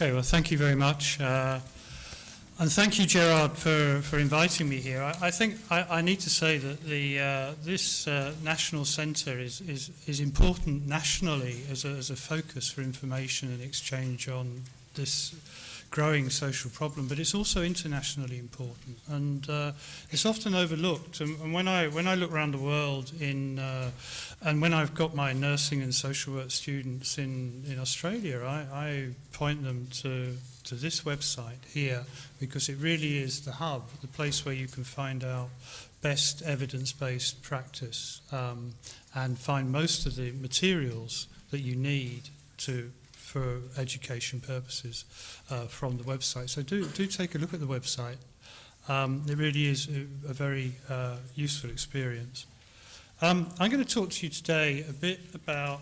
Okay, well, thank you very much. And thank you, Gerard, for inviting me here. I think I need to say that this national centre is important nationally as a focus for information and exchange on this growing social problem, but it's also internationally important, and it's often overlooked. And when I look around the world and when I've got my nursing and social work students in Australia, I point them to this website here, because it really is the hub, the place where you can find out best evidence-based practice and find most of the materials that you need for education purposes from the website. So do take a look at the website. It really is a very useful experience. I'm going to talk to you today a bit about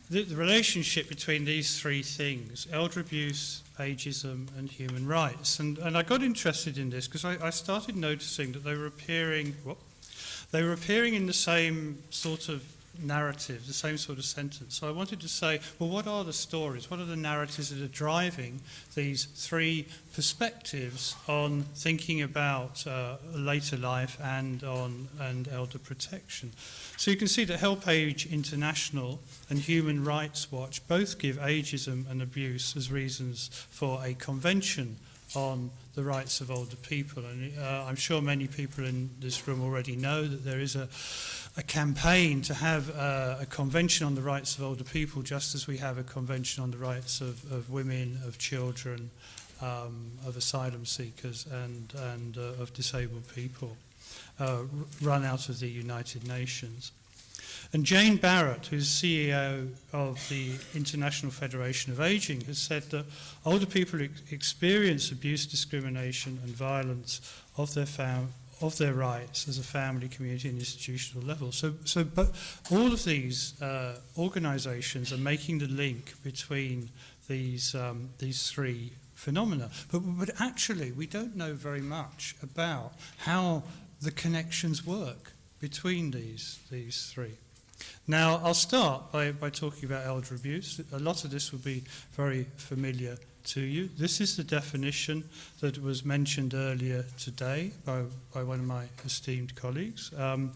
the relationship between these three things: elder abuse, ageism and human rights. And I got interested in this because I started noticing that they were appearing in the same sort of narrative, the same sort of sentence. So I wanted to say, well, what are the stories? What are the narratives that are driving these three perspectives on thinking about later life and elder protection? So you can see that Help Age International and Human Rights Watch both give ageism and abuse as reasons for a convention on the rights of older people. And I'm sure many people in this room already know that there is a campaign to have a convention on the rights of older people, just as we have a convention on the rights of women, of children, of asylum seekers and of disabled people, run out of the United Nations. And Jane Barrett, who's CEO of the International Federation of Aging, has said that older people experience abuse, discrimination and violence of their rights as a family, community and institutional level. But all of these organisations are making the link between these three phenomena. But actually, we don't know very much about how the connections work between these three. Now, I'll start by talking about elder abuse. A lot of this will be very familiar to you. This is the definition that was mentioned earlier today by one of my esteemed colleagues. A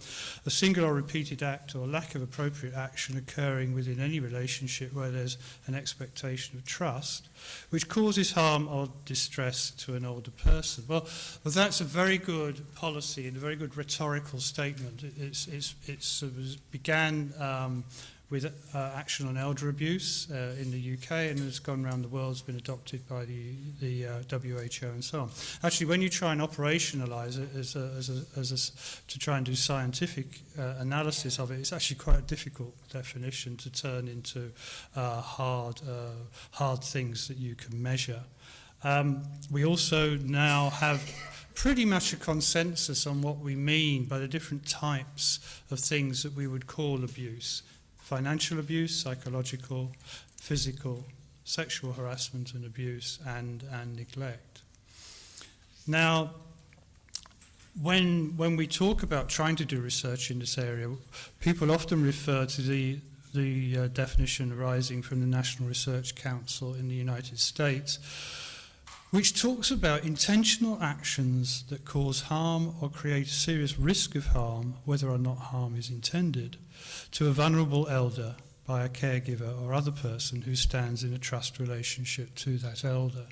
single or repeated act or lack of appropriate action occurring within any relationship where there's an expectation of trust, which causes harm or distress to an older person. Well, that's a very good policy and a very good rhetorical statement. It began with action on elder abuse in the UK, and has gone around the world, has been adopted by the WHO and so on. Actually, when you try and operationalise it to try and do scientific analysis of it, it's actually quite a difficult definition to turn into hard things that you can measure. We also now have pretty much a consensus on what we mean by the different types of things that we would call abuse: financial abuse, psychological, physical, sexual harassment and abuse, and neglect. Now, when we talk about trying to do research in this area, people often refer to the definition arising from the National Research Council in the United States, which talks about intentional actions that cause harm or create a serious risk of harm, whether or not harm is intended, to a vulnerable elder by a caregiver or other person who stands in a trust relationship to that elder,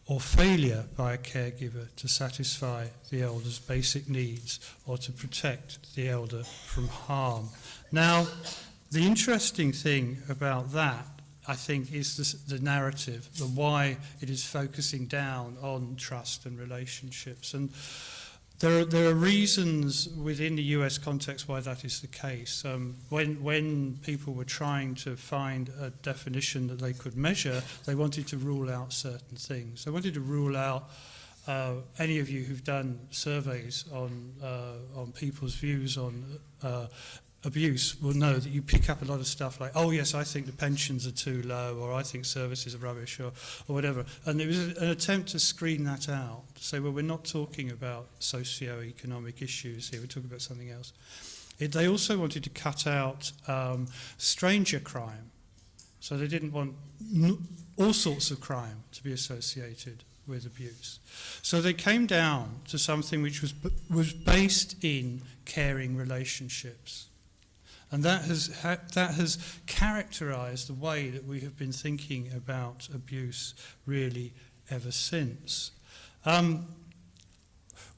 or failure by a caregiver to satisfy the elder's basic needs or to protect the elder from harm. Now, the interesting thing about that, I think, is the narrative, the why it is focusing down on trust and relationships. And there are reasons within the US context why that is the case. When people were trying to find a definition that they could measure, they wanted to rule out certain things. They wanted to rule out any of you who've done surveys on people's views on abuse will know that you pick up a lot of stuff like, oh yes, I think the pensions are too low, or I think services are rubbish, or whatever. And it was an attempt to screen that out, to say, well, we're not talking about socio-economic issues here, we're talking about something else. They also wanted to cut out stranger crime. So they didn't want all sorts of crime to be associated with abuse. So they came down to something which was based in caring relationships. And that has characterised the way that we have been thinking about abuse really ever since.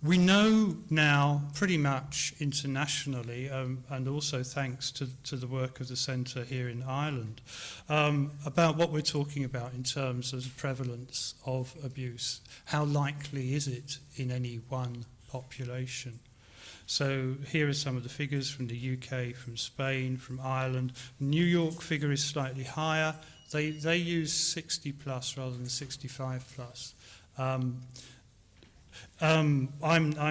We know now pretty much internationally, and also thanks to the work of the Centre here in Ireland, about what we're talking about in terms of the prevalence of abuse. How likely is it in any one population? So here are some of the figures from the UK, from Spain, from Ireland. New York figure is slightly higher. They use 60 plus rather than 65 plus. I'm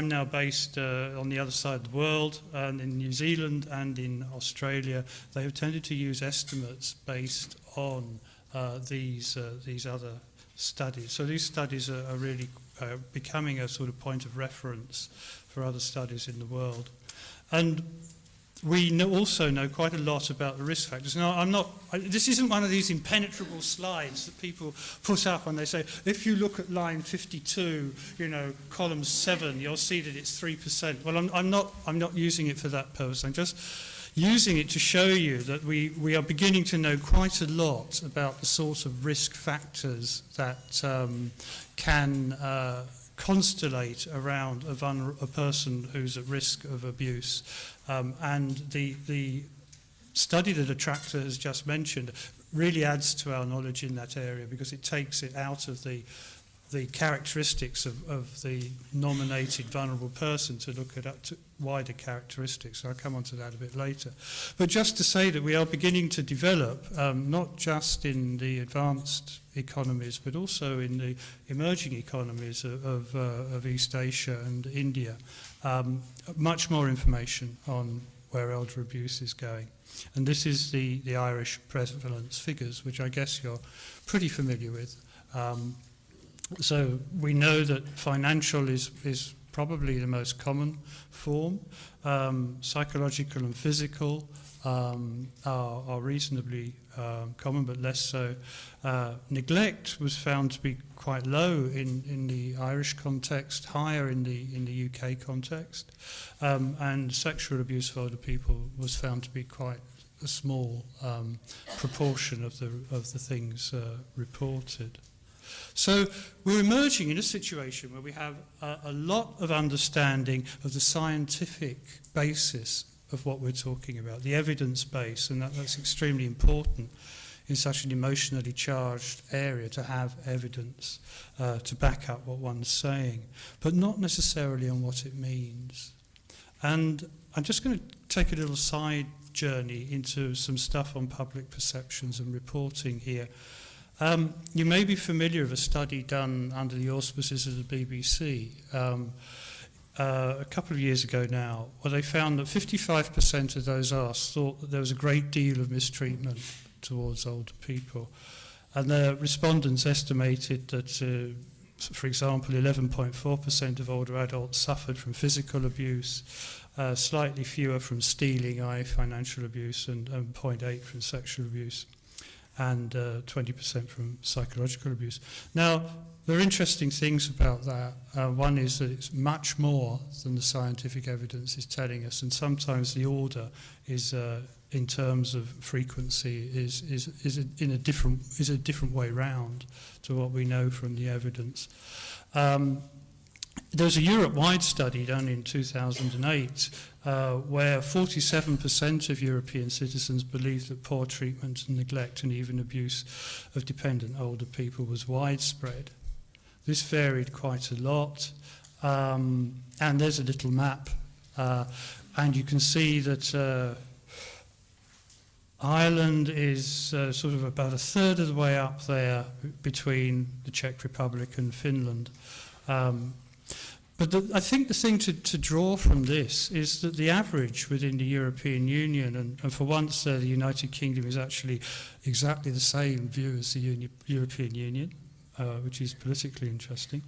now based on the other side of the world, and in New Zealand and in Australia. They have tended to use estimates based on these other studies. So these studies are really becoming a sort of point of reference for other studies in the world. And we also know quite a lot about the risk factors. Now, this isn't one of these impenetrable slides that people put up and they say, if you look at line 52, column 7, you'll see that it's 3%. Well, I'm not using it for that purpose. I'm just using it to show you that we are beginning to know quite a lot about the sort of risk factors that can constellate around a person who's at risk of abuse. And the study that Attractor has just mentioned really adds to our knowledge in that area, because it takes it out of the characteristics of the nominated vulnerable person to look at wider characteristics. So I'll come on to that a bit later. But just to say that we are beginning to develop, not just in the advanced economies, but also in the emerging economies of East Asia and India, much more information on where elder abuse is going. And this is the Irish prevalence figures, which I guess you're pretty familiar with. So we know that financial is probably the most common form. Psychological and physical are reasonably common, but less so. Neglect was found to be quite low in the Irish context, higher in the UK context, and sexual abuse of older people was found to be quite a small proportion of the things reported. So we're emerging in a situation where we have a lot of understanding of the scientific basis of what we're talking about, the evidence base, and that's extremely important in such an emotionally charged area, to have evidence to back up what one's saying, but not necessarily on what it means. And I'm just going to take a little side journey into some stuff on public perceptions and reporting here. You may be familiar of a study done under the auspices of the BBC a couple of years ago now, where they found that 55% of those asked thought that there was a great deal of mistreatment towards older people. And the respondents estimated that, for example, 11.4% of older adults suffered from physical abuse, slightly fewer from stealing, i.e. financial abuse, and 0.8% from sexual abuse, and 20% from psychological abuse. Now, there are interesting things about that. One is that it's much more than the scientific evidence is telling us, and sometimes the order is, in terms of frequency, is a different way round to what we know from the evidence. There's a Europe-wide study done in 2008 where 47% of European citizens believed that poor treatment and neglect and even abuse of dependent older people was widespread. This varied quite a lot, and there's a little map, and you can see that Ireland is sort of about a third of the way up there between the Czech Republic and Finland. But I think the thing to draw from this is that the average within the European Union, and for once the United Kingdom is actually exactly the same view as the European Union, which is politically interesting,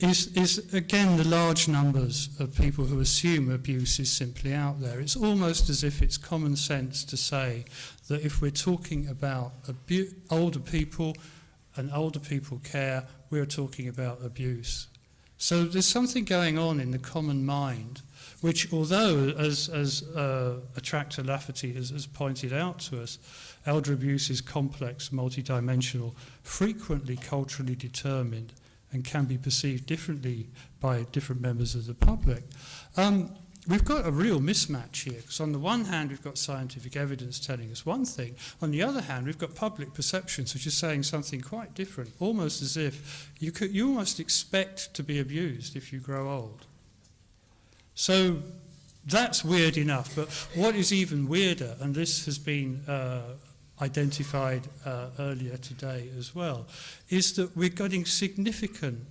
is again the large numbers of people who assume abuse is simply out there. It's almost as if it's common sense to say that if we're talking about older people and older people care, we're talking about abuse. So there's something going on in the common mind, which, although, as Attractor Lafferty has pointed out to us, elder abuse is complex, multidimensional, frequently culturally determined, and can be perceived differently by different members of the public. We've got a real mismatch here, because on the one hand we've got scientific evidence telling us one thing, on the other hand we've got public perceptions which are saying something quite different, almost as if you almost expect to be abused if you grow old. So that's weird enough, but what is even weirder, and this has been identified earlier today as well, is that we're getting significant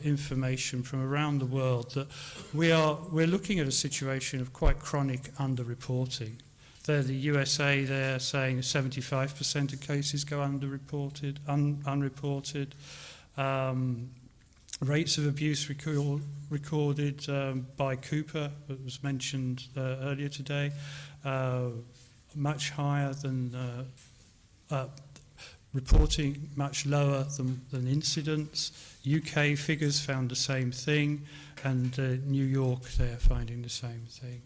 information from around the world that we're looking at a situation of quite chronic underreporting. There, the USA, they're saying 75% of cases go unreported. Rates of abuse recorded by Cooper, that was mentioned earlier today, much higher than reporting, much lower than incidents. UK figures found the same thing, and New York, they're finding the same thing.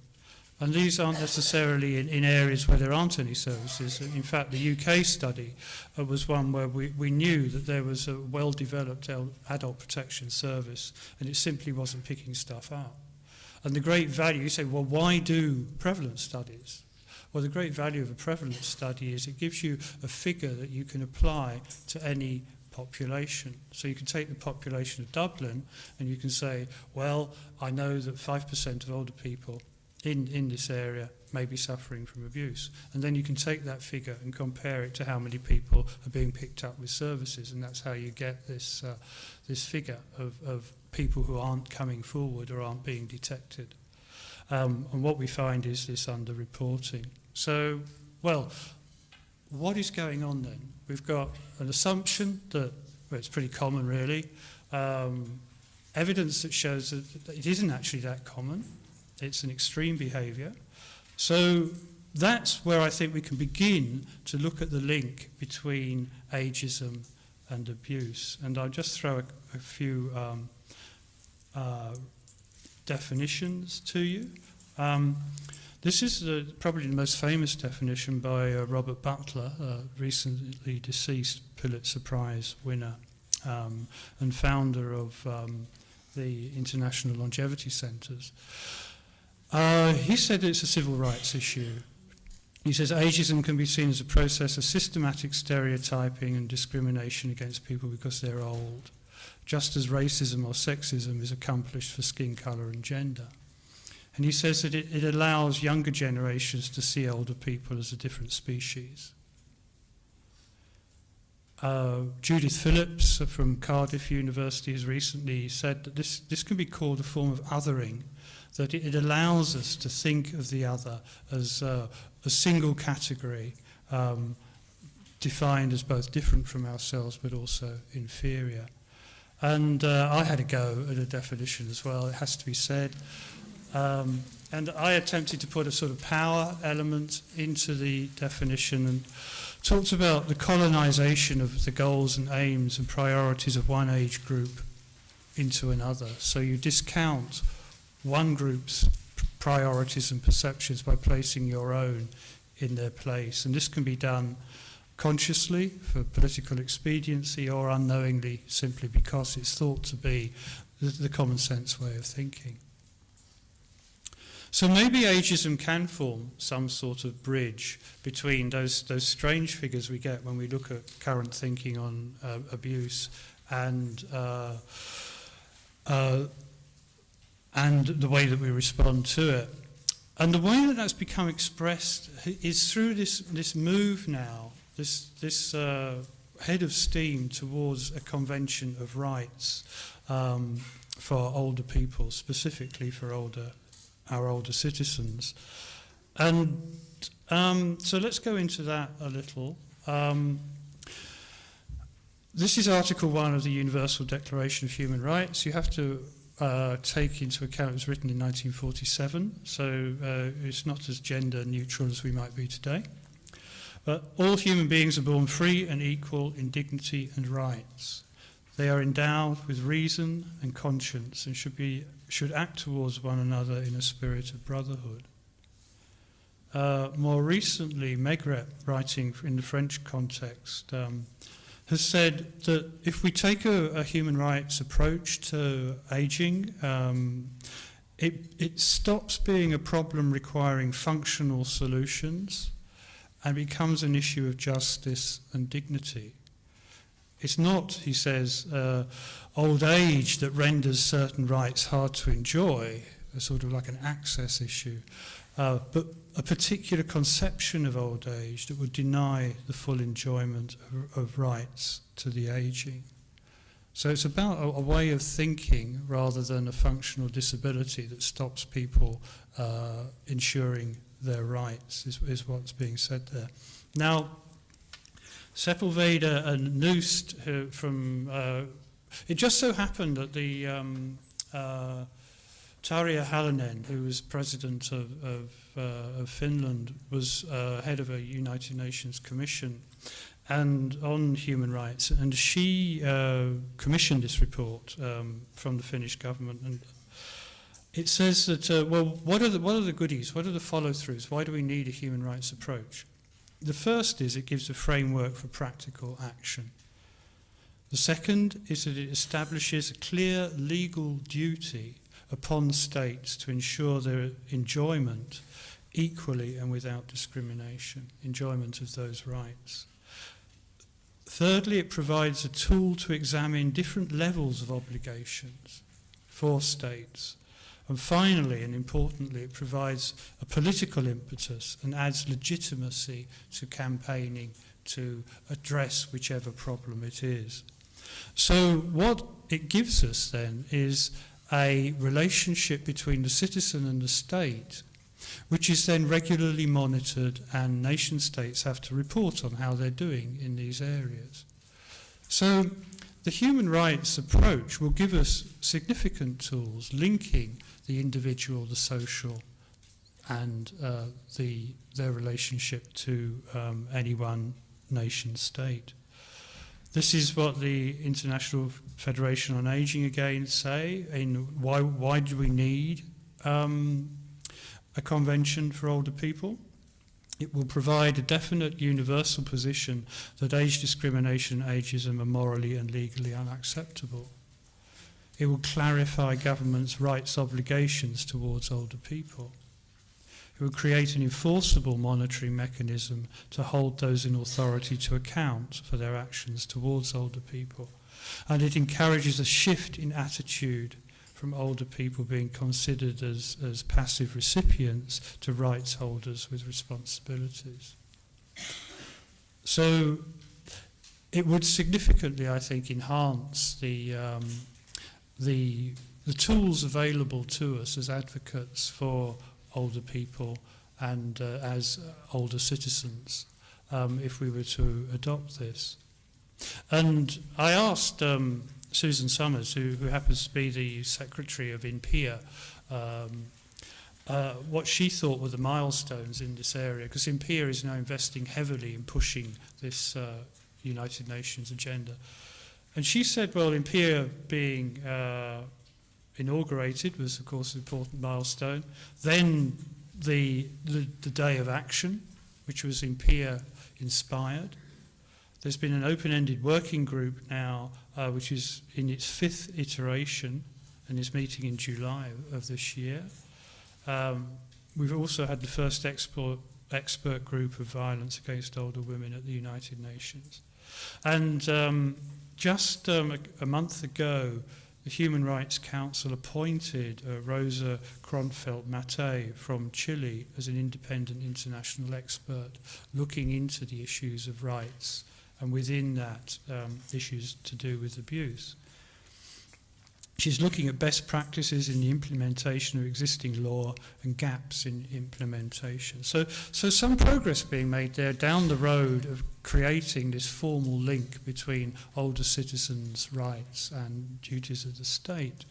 And these aren't necessarily in areas where there aren't any services. In fact, the UK study was one where we knew that there was a well-developed adult protection service, and it simply wasn't picking stuff up. And the great value, you say, well, why do prevalence studies? Well, the great value of a prevalence study is it gives you a figure that you can apply to any population. So you can take the population of Dublin and you can say, well, I know that 5% of older people in this area may be suffering from abuse. And then you can take that figure and compare it to how many people are being picked up with services, and that's how you get this figure of people who aren't coming forward or aren't being detected. And what we find is this underreporting. So, well, what is going on then? We've got an assumption that, well, it's pretty common really, evidence that shows that it isn't actually that common. It's an extreme behaviour. So that's where I think we can begin to look at the link between ageism and abuse. And I'll just throw a few definitions to you. This is probably the most famous definition by Robert Butler, recently deceased Pulitzer Prize winner and founder of the International Longevity Centres. He said it's a civil rights issue. He says ageism can be seen as a process of systematic stereotyping and discrimination against people because they're old, just as racism or sexism is accomplished for skin colour and gender. And he says that it allows younger generations to see older people as a different species. Judith Phillips from Cardiff University has recently said that this can be called a form of othering, that it allows us to think of the other as a single category, defined as both different from ourselves but also inferior. And I had a go at a definition as well, it has to be said. And I attempted to put a sort of power element into the definition and talked about the colonisation of the goals and aims and priorities of one age group into another. So you discount one group's priorities and perceptions by placing your own in their place. And this can be done consciously for political expediency or unknowingly simply because it's thought to be the common sense way of thinking. So maybe ageism can form some sort of bridge between those strange figures we get when we look at current thinking on abuse and the way that we respond to it. And the way that that's become expressed is through this move now, this head of steam towards a convention of rights for older people, specifically for our older citizens. And so let's go into that a little. This is Article 1 of the Universal Declaration of Human Rights. You have to take into account it was written in 1947, so it's not as gender neutral as we might be today. But all human beings are born free and equal in dignity and rights. They are endowed with reason and conscience and should act towards one another in a spirit of brotherhood. More recently, Maigret, writing in the French context, has said that if we take a human rights approach to ageing, it stops being a problem requiring functional solutions and becomes an issue of justice and dignity. It's not, he says, old age that renders certain rights hard to enjoy, a sort of like an access issue, but a particular conception of old age that would deny the full enjoyment of rights to the aging. So it's about a way of thinking rather than a functional disability that stops people ensuring their rights, is what's being said there. Now, Sepulveda and Noust from... it just so happened that the Tarja Halonen, who was president of Finland, was head of a United Nations Commission and on human rights, and she commissioned this report from the Finnish government. And it says that, well, what are the goodies? What are the follow-throughs? Why do we need a human rights approach? The first is it gives a framework for practical action. The second is that it establishes a clear legal duty upon states to ensure their enjoyment equally and without discrimination, enjoyment of those rights. Thirdly, it provides a tool to examine different levels of obligations for states. And finally, and importantly, it provides a political impetus and adds legitimacy to campaigning to address whichever problem it is. So what it gives us then is a relationship between the citizen and the state, which is then regularly monitored, and nation states have to report on how they're doing in these areas. So the human rights approach will give us significant tools linking the individual, the social, and their relationship to any one nation state. This is what the International Federation on Ageing again say in why do we need a convention for older people? It will provide a definite universal position that age discrimination and ageism are morally and legally unacceptable. It will clarify governments' rights obligations towards older people. It will create an enforceable monitoring mechanism to hold those in authority to account for their actions towards older people. And it encourages a shift in attitude from older people being considered as passive recipients to rights holders with responsibilities. So it would significantly, I think, enhance the tools available to us as advocates for older people and as older citizens if we were to adopt this. And I asked Susan Summers, who happens to be the secretary of INPEA, what she thought were the milestones in this area, because INPEA is now investing heavily in pushing this United Nations agenda. And she said, well, INPEA being inaugurated was, of course, an important milestone. Then the Day of Action, which was INPEA inspired. There's been an open-ended working group now, which is in its 5th iteration and is meeting in July of this year. We've also had the first expert group of violence against older women at the United Nations. And just a month ago, the Human Rights Council appointed Rosa Kronfeldt-Mattei from Chile as an independent international expert looking into the issues of rights, and within that, issues to do with abuse. She's looking at best practices in the implementation of existing law and gaps in implementation. So some progress being made there down the road of creating this formal link between older citizens' rights and duties of the state.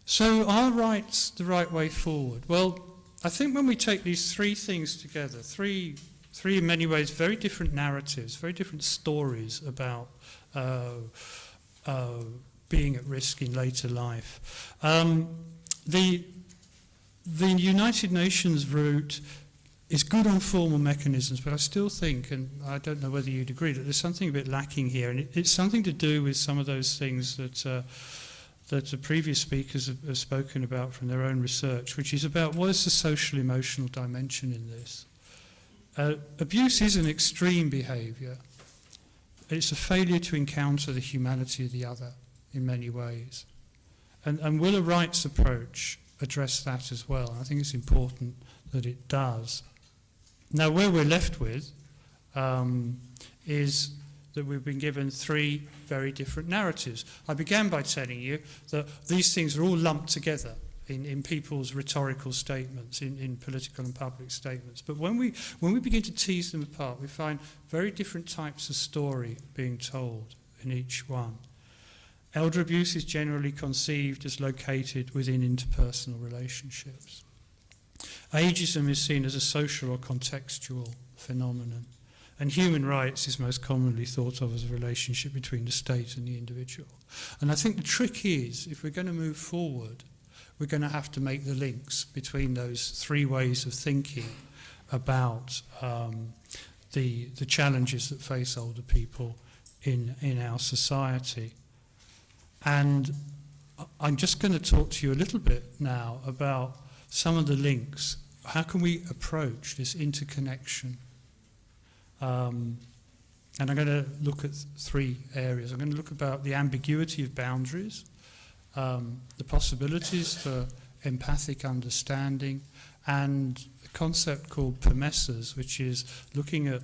So are rights the right way forward? Well, I think when we take these three things together, three in many ways very different narratives, very different stories about being at risk in later life. The United Nations route is good on formal mechanisms, but I still think, and I don't know whether you'd agree, that there's something a bit lacking here, and it's something to do with some of those things that the previous speakers have spoken about from their own research, which is about what is the social emotional dimension in this. Abuse is an extreme behaviour. It's a failure to encounter the humanity of the other in many ways. And will a rights approach address that as well? I think it's important that it does. Now, where we're left with is that we've been given three very different narratives. I began by telling you that these things are all lumped together in people's rhetorical statements, in political and public statements. But when we begin to tease them apart, we find very different types of story being told in each one. Elder abuse is generally conceived as located within interpersonal relationships. Ageism is seen as a social or contextual phenomenon. And human rights is most commonly thought of as a relationship between the state and the individual. And I think the trick is, if we're going to move forward, we're going to have to make the links between those three ways of thinking about the challenges that face older people in our society. And I'm just going to talk to you a little bit now about some of the links. How can we approach this interconnection? And I'm going to look at three areas. I'm going to look about the ambiguity of boundaries, the possibilities for empathic understanding, and a concept called permessors, which is looking at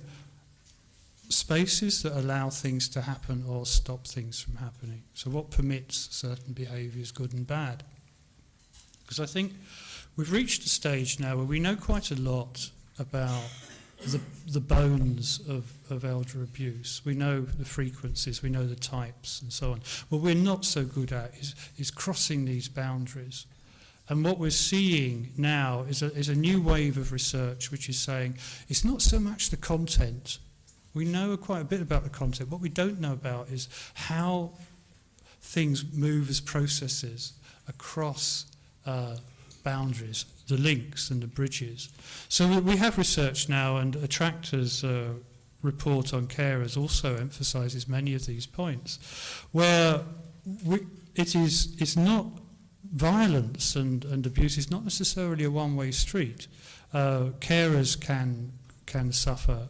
spaces that allow things to happen or stop things from happening. So what permits certain behaviours, good and bad? Because I think we've reached a stage now where we know quite a lot about the bones of elder abuse. We know the frequencies, we know the types and so on. What we're not so good at is crossing these boundaries. And what we're seeing now is a new wave of research which is saying it's not so much the content. We know quite a bit about the content. What we don't know about is how things move as processes across boundaries, the links and the bridges. So we have research now, and Attractor's report on carers also emphasises many of these points, where it's not violence and abuse is not necessarily a one-way street. Carers can suffer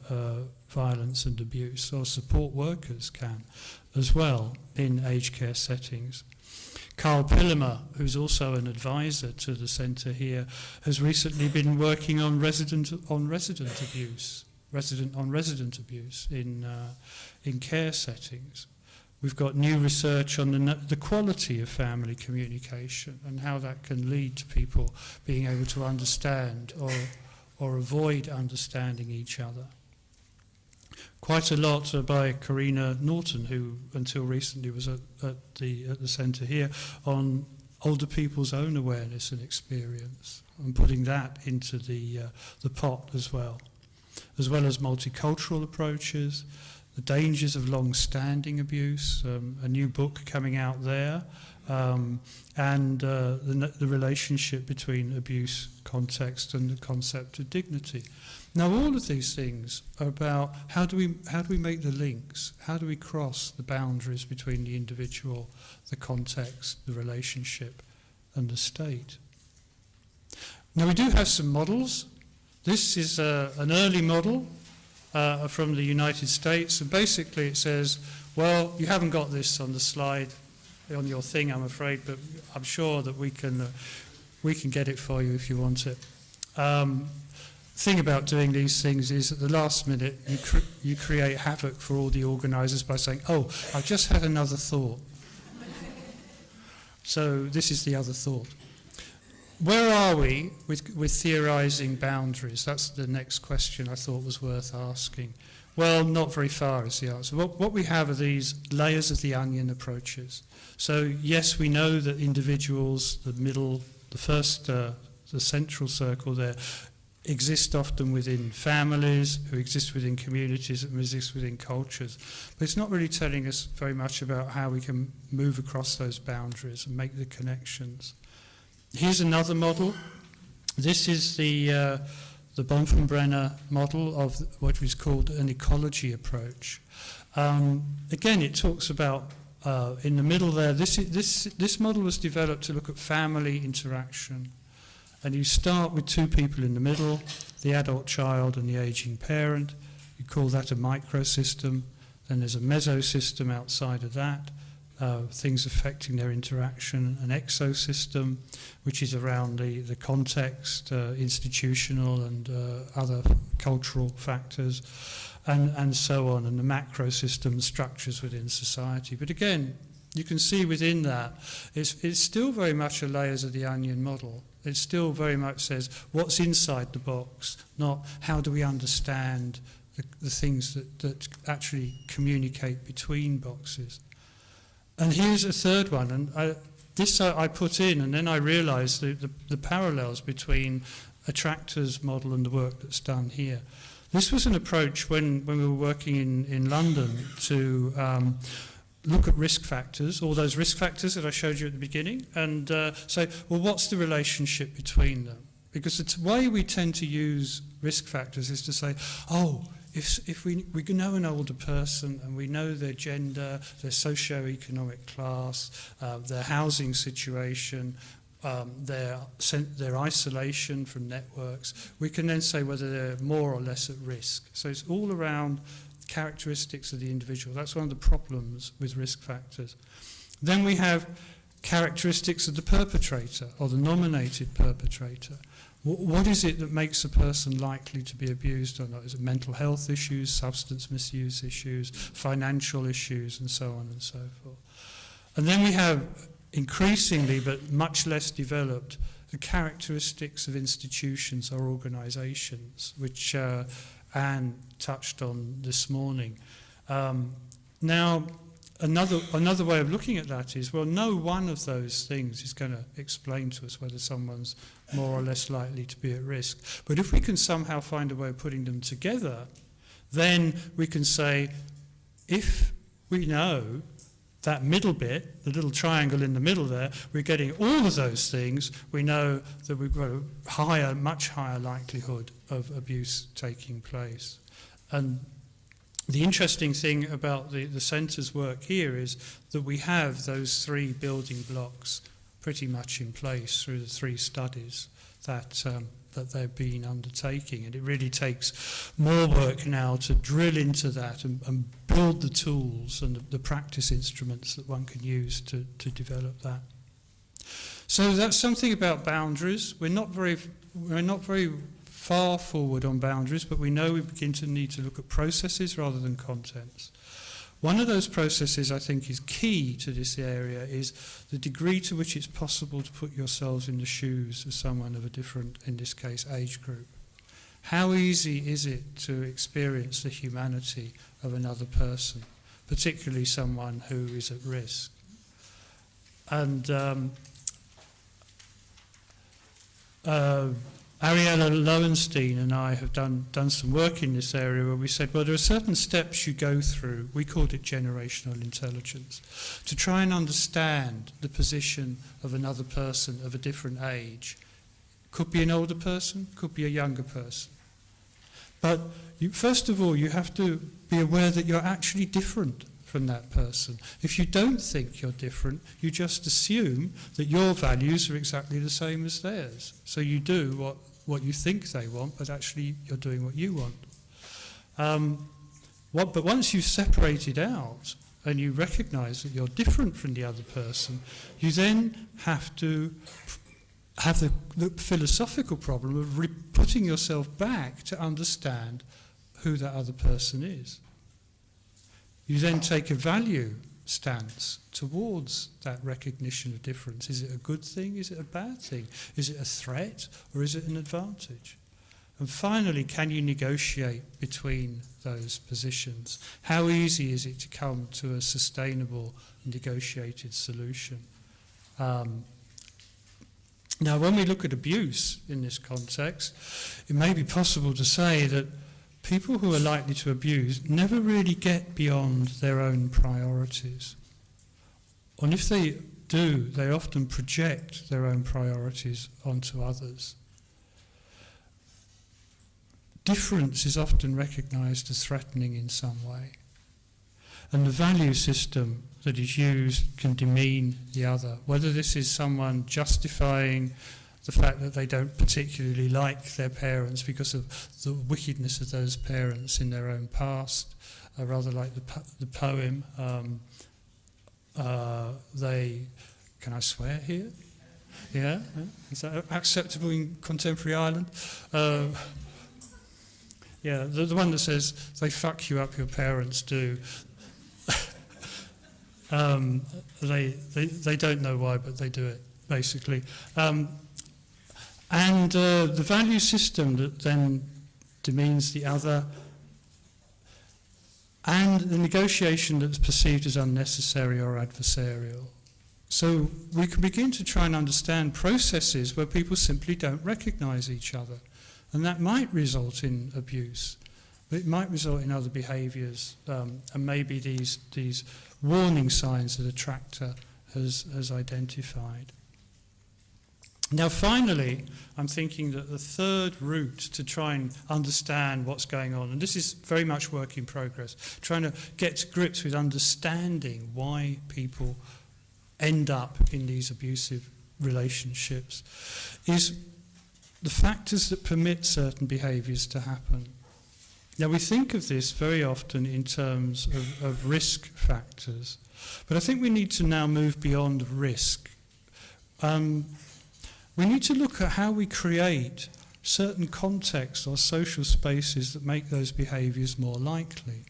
violence and abuse, or support workers can as well in aged care settings. Carl Pillemer, who's also an advisor to the centre here, has recently been working on resident abuse in care settings. We've got new research on the quality of family communication and how that can lead to people being able to understand or avoid understanding each other. Quite a lot by Karina Norton, who until recently was at the centre here, on older people's own awareness and experience, and putting that into the pot as well as multicultural approaches, the dangers of long-standing abuse, a new book coming out there, and the relationship between abuse context and the concept of dignity. Now, all of these things are about how do we make the links? How do we cross the boundaries between the individual, the context, the relationship, and the state? Now, we do have some models. This is an early model from the United States, and basically it says, well, you haven't got this on the slide, on your thing, I'm afraid, but I'm sure that we can get it for you if you want it. Thing about doing these things is at the last minute you create havoc for all the organisers by saying, oh, I've just had another thought. So this is the other thought. Where are we with theorising boundaries? That's the next question I thought was worth asking. Well, not very far is the answer. What we have are these layers of the onion approaches. So yes, we know that individuals, the middle, the first, the central circle there, exist often within families, who exist within communities, and exist within cultures. But it's not really telling us very much about how we can move across those boundaries and make the connections. Here's another model. This is the Bonfenbrenner model of what was called an ecology approach. Again, it talks about, in the middle there, this model was developed to look at family interaction. And you start with two people in the middle, the adult child and the aging parent. You call that a microsystem. Then there's a mesosystem outside of that, things affecting their interaction, an exosystem, which is around the context, institutional and other cultural factors, and so on, and the macro system structures within society. But again, you can see within that, it's still very much a layers of the onion model. It still very much says what's inside the box, not how do we understand the things that actually communicate between boxes. And here's a third one, and this I put in, and then I realised the parallels between Attractor's model and the work that's done here. This was an approach when we were working in London to look at risk factors, all those risk factors that I showed you at the beginning, and say, well, what's the relationship between them? Because the way we tend to use risk factors is to say, oh, if we know an older person and we know their gender, their socio-economic class, their housing situation, their isolation from networks, we can then say whether they're more or less at risk. So it's all around characteristics of the individual. That's one of the problems with risk factors. Then we have characteristics of the perpetrator or the nominated perpetrator. What is it that makes a person likely to be abused or not? Is it mental health issues, substance misuse issues, financial issues, and so on and so forth? And then we have increasingly, but much less developed, the characteristics of institutions or organisations, which Anne touched on this morning. Now, another way of looking at that is, well, no one of those things is going to explain to us whether someone's more or less likely to be at risk. But if we can somehow find a way of putting them together, then we can say, if we know that middle bit, the little triangle in the middle there, we're getting all of those things, we know that we've got a much higher likelihood of abuse taking place. And the interesting thing about the centre's work here is that we have those three building blocks pretty much in place through the three studies that they've been undertaking. And it really takes more work now to drill into that and build the tools and the practice instruments that one can use to develop that. So that's something about boundaries. We're not very far forward on boundaries, but we know we begin to need to look at processes rather than contents. One of those processes I think is key to this area is the degree to which it's possible to put yourselves in the shoes of someone of a different, in this case, age group. How easy is it to experience the humanity of another person, particularly someone who is at risk? And Ariella Lowenstein and I have done some work in this area where we said, well, there are certain steps you go through, we called it generational intelligence, to try and understand the position of another person of a different age. Could be an older person, could be a younger person. But first of all, you have to be aware that you're actually different from that person. If you don't think you're different, you just assume that your values are exactly the same as theirs. So you do what you think they want, but actually you're doing what you want. But once you've separated out and you recognise that you're different from the other person, you then have to have the philosophical problem of putting yourself back to understand who that other person is. You then take a value stance towards that recognition of difference? Is it a good thing? Is it a bad thing? Is it a threat or is it an advantage? And finally, can you negotiate between those positions? How easy is it to come to a sustainable negotiated solution? Now, when we look at abuse in this context, it may be possible to say that people who are likely to abuse never really get beyond their own priorities. And if they do, they often project their own priorities onto others. Difference is often recognised as threatening in some way. And the value system that is used can demean the other, whether this is someone justifying the fact that they don't particularly like their parents because of the wickedness of those parents in their own past, rather like the poem, can I swear here? Yeah? Is that acceptable in contemporary Ireland? Yeah, the one that says, they fuck you up, your parents do. They don't know why, but they do it, basically. And the value system that then demeans the other, and the negotiation that's perceived as unnecessary or adversarial. So we can begin to try and understand processes where people simply don't recognise each other. And that might result in abuse. It might result in other behaviours, and maybe these warning signs that a tractor has identified. Now, finally, I'm thinking that the third route to try and understand what's going on, and this is very much work in progress, trying to get to grips with understanding why people end up in these abusive relationships, is the factors that permit certain behaviours to happen. Now, we think of this very often in terms of risk factors, but I think we need to now move beyond risk. We need to look at how we create certain contexts or social spaces that make those behaviours more likely.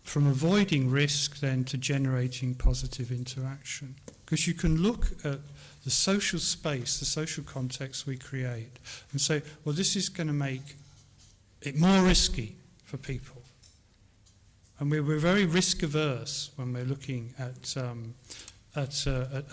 From avoiding risk then to generating positive interaction. Because you can look at the social space, the social context we create, and say, well, this is going to make it more risky for people. And we're very risk averse when we're looking at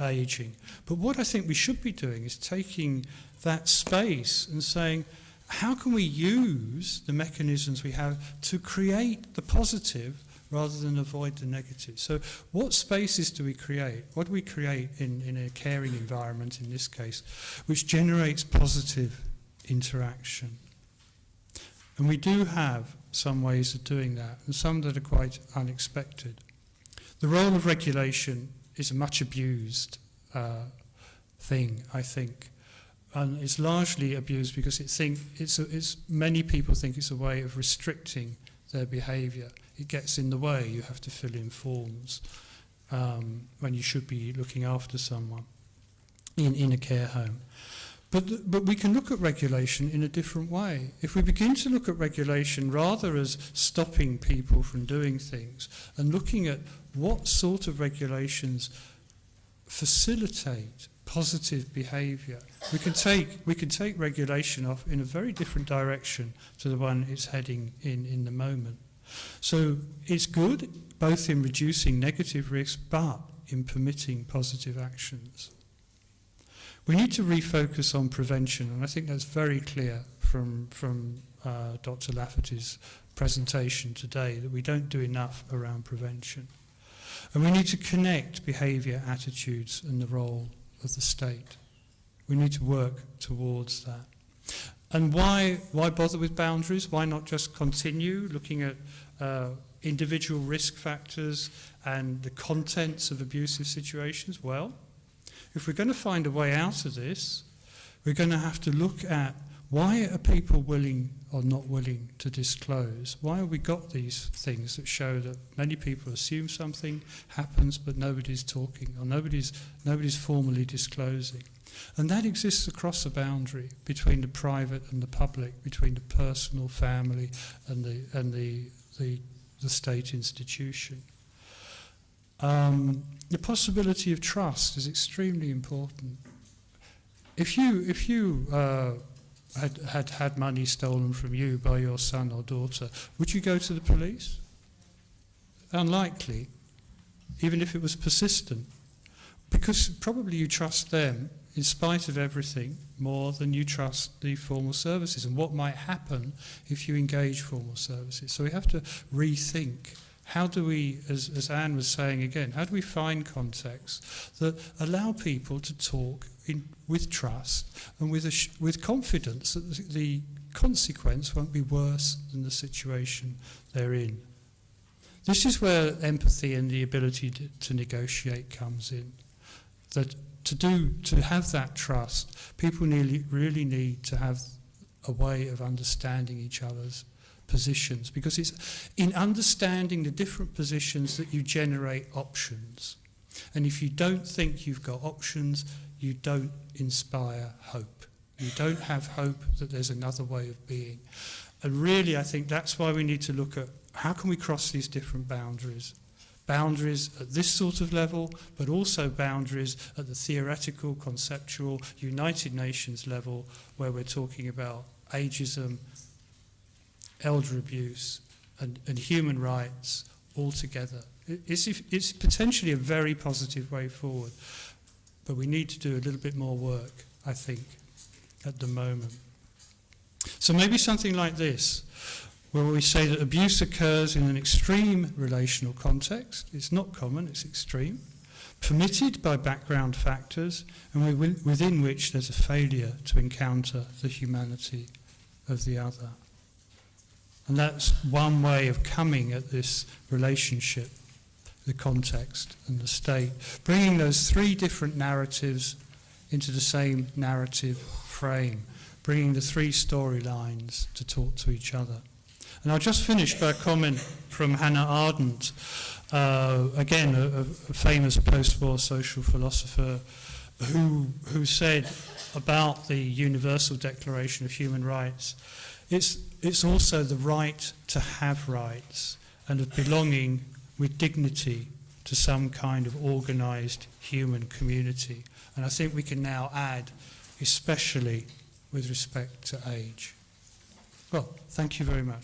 ageing. But what I think we should be doing is taking that space and saying, how can we use the mechanisms we have to create the positive rather than avoid the negative? So what spaces do we create? What do we create in a caring environment, in this case, which generates positive interaction? And we do have some ways of doing that, and some that are quite unexpected. The role of regulation is a much abused thing, I think. And it's largely abused because many people think it's a way of restricting their behaviour. It gets in the way. You have to fill in forms when you should be looking after someone in a care home. But we can look at regulation in a different way. If we begin to look at regulation rather as stopping people from doing things and looking at what sort of regulations facilitate positive behaviour, we can take regulation off in a very different direction to the one it's heading in the moment. So it's good both in reducing negative risks but in permitting positive actions. We need to refocus on prevention, and I think that's very clear from Dr. Lafferty's presentation today, that we don't do enough around prevention. And we need to connect behaviour, attitudes and the role of the state. We need to work towards that. And why bother with boundaries? Why not just continue looking at individual risk factors and the contents of abusive situations? Well, if we're going to find a way out of this, we're going to have to look at why are people willing or not willing to disclose? Why have we got these things that show that many people assume something happens but nobody's talking or nobody's formally disclosing? And that exists across a boundary between the private and the public, between the personal, family and the state institution. The possibility of trust is extremely important. If you had money stolen from you by your son or daughter, would you go to the police? Unlikely, even if it was persistent, because probably you trust them in spite of everything more than you trust the formal services and what might happen if you engage formal services. So we have to rethink. How do we, as Anne was saying again, how do we find contexts that allow people to talk with trust and with confidence that the consequence won't be worse than the situation they're in? This is where empathy and the ability to negotiate comes in. That to have that trust, people really need to have a way of understanding each other's positions, because it's in understanding the different positions that you generate options. And if you don't think you've got options, you don't inspire hope. You don't have hope that there's another way of being. And really, I think that's why we need to look at how can we cross these different boundaries. Boundaries at this sort of level, but also boundaries at the theoretical, conceptual, United Nations level, where we're talking about ageism, elder abuse, and human rights all together. It's potentially a very positive way forward, but we need to do a little bit more work, I think, at the moment. So maybe something like this, where we say that abuse occurs in an extreme relational context. It's not common, it's extreme. Permitted by background factors, and within which there's a failure to encounter the humanity of the other. And that's one way of coming at this relationship, the context and the state, bringing those three different narratives into the same narrative frame, bringing the three storylines to talk to each other. And I'll just finish by a comment from Hannah Arendt, again, a famous post-war social philosopher, who said about the Universal Declaration of Human Rights, it's also the right to have rights and of belonging with dignity to some kind of organised human community. And I think we can now add, especially with respect to age. Well, thank you very much.